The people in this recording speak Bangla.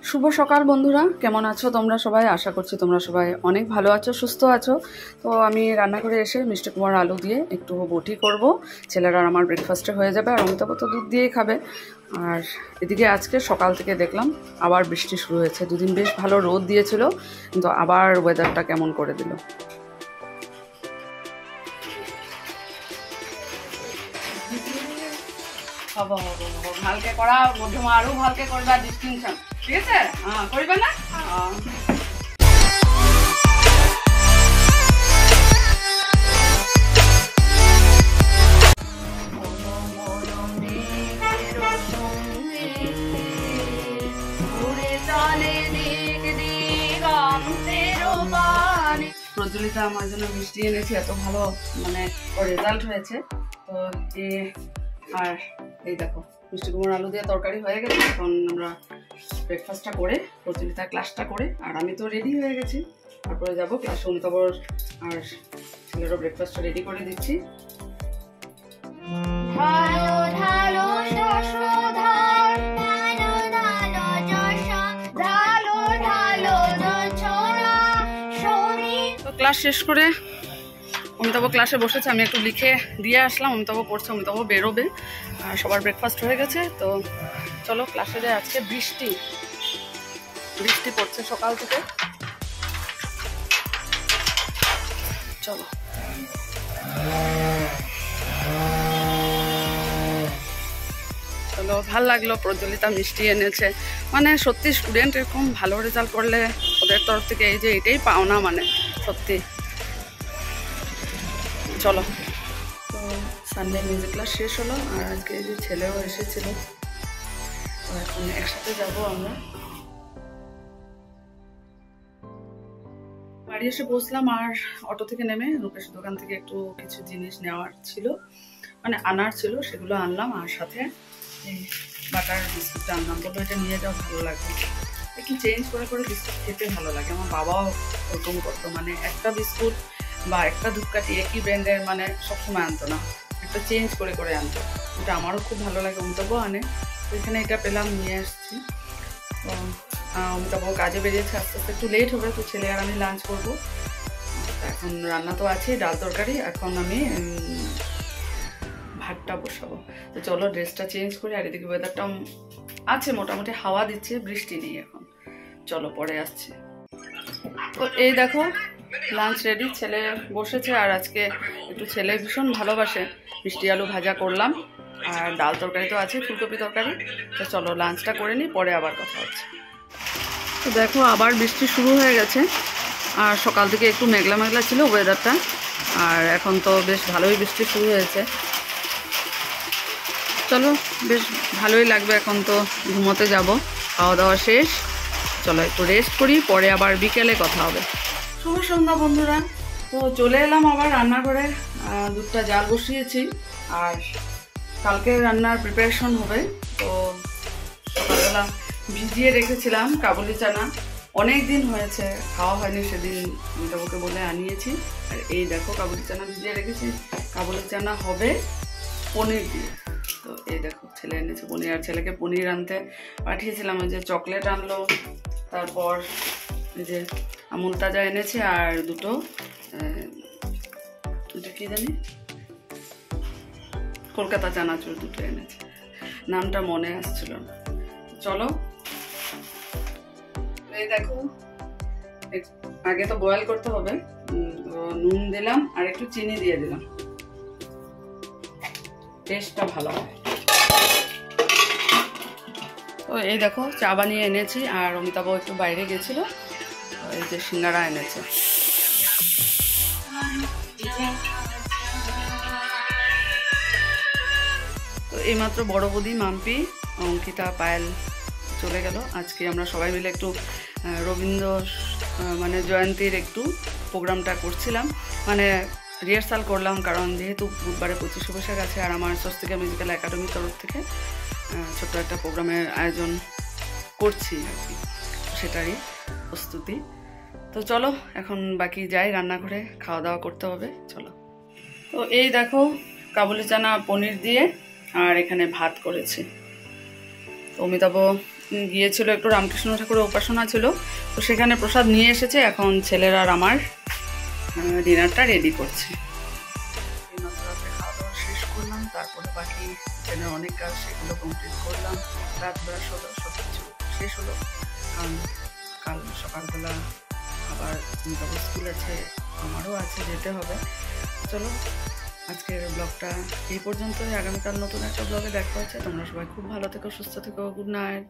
শুভ সকাল বন্ধুরা, কেমন আছো তোমরা সবাই? আশা করছি তোমরা সবাই অনেক ভালো আছো, সুস্থ আছো। তো আমি রান্না করে এসে মিষ্টি কুমড়ার আলু দিয়ে একটু বটি করব। ছেলেরা আমার ব্রেকফাস্টে হয়ে যাবে, আর অমিতাভ তো দুধ দিয়েই খাবে। আর এদিকে আজকে সকাল থেকে দেখলাম আবার বৃষ্টি শুরু হয়েছে। দুদিন বেশ ভালো রোদ দিয়েছিল, কিন্তু আবার ওয়েদারটা কেমন করে দিল। হব হব হব ভালকে কৰা, মধ্যমা আৰু ভালকে কৰিবা, ডিষ্টিংশন ঠিক আছে? কৰিবা না? প্রজ্বলিতা আমার জন্য মিষ্টি এনেছে, এত ভালো মানে রেজাল্ট হয়েছে। তো আর এই দেখো মিষ্টি কুমড়োর আলু দিয়ে তরকারি হয়ে গেছে। এখন আমরা ব্রেকফাস্টটা করে প্রচলিতার ক্লাসটা করে, আর আমি তো রেডি হয়ে গেছি, তারপরে যাবো ক্লাসে। অমিতাভর আর ছেলেরও ব্রেকফাস্টটা রেডি করে দিচ্ছি। তো ক্লাস শেষ করে অমিতাভ ক্লাসে বসেছে, আমি একটু লিখে দিয়ে আসলাম। অমিতাভ পড়ছে, অমিতাভ বেরোবে, আর সবার ব্রেকফাস্ট হয়ে গেছে। তো চলো ক্লাসে যাই। আজকে বৃষ্টি পড়ছে সকাল থেকে। চলো চলো ভাল লাগলো, প্রজ্বলিতা মিষ্টি এনেছে। মানে সত্যি স্টুডেন্ট এরকম ভালো রেজাল্ট করলে ওদের তরফ থেকে এই যে এটাই পাওনা, মানে সত্যি। চলো, তো সানডে মিউজিক ক্লাস শেষ হলো, আর আজকে যে ছেলেও এসেছিল, তো এখন একসাথে যাবো আমরা। বাড়ি এসে বসলাম, আর অটো থেকে নেমে রূপেশের দোকান থেকে একটু কিছু জিনিস নেওয়ার ছিল, মানে আনার ছিল, সেগুলো আনলাম। আর সাথে এই বাটার বিস্কুটটা আনলাম, বললো এটা নিয়ে যাও, ভালো লাগবে। একটু চেঞ্জ করে করে বিস্কুট খেতে ভালো লাগে। আমার বাবাও ওরকম করতো, মানে একটা বিস্কুট বা একটা ধূপকাঠি একই ব্র্যান্ডের মানে সবসময় আনতো না, একটা চেঞ্জ করে করে আনতো। এটা আমারও খুব ভালো লাগে, অমিতাভও আনে। তো এখানে এটা পেলাম, নিয়ে আসছি। তো অমিতাভ কাজে বেরিয়েছে, আস্তে আস্তে একটু লেট হবে। তো ছেলে আর আমি লাঞ্চ করবো। এখন রান্না তো আছে, ডাল তরকারি। এখন আমি ভাতটা বসাবো। তো চলো ড্রেসটা চেঞ্জ করি। আর এদিকে ওয়েদারটাও আছে, মোটামুটি হাওয়া দিচ্ছে, বৃষ্টি নেই এখন। চলো পরে আসছি। তো এই দেখো লাঞ্চ রেডি, ছেলে বসেছে। আর আজকে একটু ছেলে ভীষণ ভালোবাসে মিষ্টি আলু ভাজা করলাম, আর ডাল তরকারি তো আছে, ফুলকপি তরকারি। তো চলো লাঞ্চটা করে নিই, পরে আবার কথা হচ্ছে। তো দেখো আবার বৃষ্টি শুরু হয়ে গেছে, আর সকাল থেকে একটু মেঘলা মেঘলা ছিল ওয়েদারটা, আর এখন তো বেশ ভালোই বৃষ্টি শুরু হয়েছে। চলো বেশ ভালোই লাগবে। এখন তো ঘুমোতে যাব, খাওয়া দাওয়া শেষ। চলো একটু রেস্ট করি, পরে আবার বিকেলে কথা হবে। শুভ সন্ধ্যা বন্ধুরা। তো চলে এলাম আবার রান্নাঘরে, দুধটা জাল বসিয়েছি, আর কালকে রান্নার প্রিপারেশন হবে। তো সকালবেলা ভিজিয়ে রেখেছিলাম কাবুলি চানা, অনেক দিন হয়েছে খাওয়া হয়নি, সেদিন মিতাবুকে বলে আনিয়েছি। আর এই দেখো কাবুলি চানা ভিজিয়ে রেখেছি। কাবুলি চানা হবে পনির দিয়ে। তো এই দেখো ছেলে এনেছে পনির, আর ছেলেকে পনির আনতে পাঠিয়েছিলাম। ওই যে চকলেট আনলো, তারপর এই যে আমুল তাজা এনেছে, আর দুটো এটা কি জানি কলকাতা চানাচুর দুটো এনেছে, নামটা মনে আসছিল না। চলো এই দেখো, আগে তো বয়েল করতে হবে। নুন দিলাম আর একটু চিনি দিয়ে দিলাম, টেস্টটা ভালো হয়। তো এই দেখো চা বানিয়ে এনেছি, আর অমিতাভ একটু বাইরে গেছিল, এই যে সিঙ্গারা এনেছে। তো এইমাত্র বড় বৌদি, মাম্পি, অঙ্কিতা, পায়েল চলে গেল। আজকে আমরা সবাই মিলে একটু রবীন্দ্র মানে জয়ন্তীর একটু প্রোগ্রামটা করছিলাম, মানে রিহার্সাল করলাম। কারণ যেহেতু বুধবারে 25শে বৈশাখ আছে, আর আমার স্বস্তিকা মিউজিক্যাল একাডেমির তরফ থেকে ছোট্ট একটা প্রোগ্রামের আয়োজন করছি আর কি, সেটারই প্রস্তুতি। তো চলো এখন বাকি যাই রান্নাঘরে, খাওয়া দাওয়া করতে হবে। চলো। তো এই দেখো কাবুলি চানা পনির দিয়ে, আর এখানে ভাত করেছি। তো অমিতাভ গিয়েছিল, একটু রামকৃষ্ণ ঠাকুরের উপাসনা ছিল, তো সেখানে প্রসাদ নিয়ে এসেছে। এখন ছেলেরা আর আমার ডিনারটা রেডি করছে। খাওয়া দাওয়া শেষ করলাম, তারপরে বাকি কিচেনের অনেক কাজ সেগুলো কমপ্লিট করলাম। রাত ব্রাশ হলো, সব কিছু শেষ হলো, কারণ কাল সকালবেলা আবার স্কুল আছে, আমারও আছে, যেতে হবে। চলো আজকের ব্লগটা এই পর্যন্তই। আগামীকাল নতুন একটা ব্লগে দেখা হচ্ছে। তোমরা সবাই খুব ভালো থেকো, সুস্থ থেকো। Good night.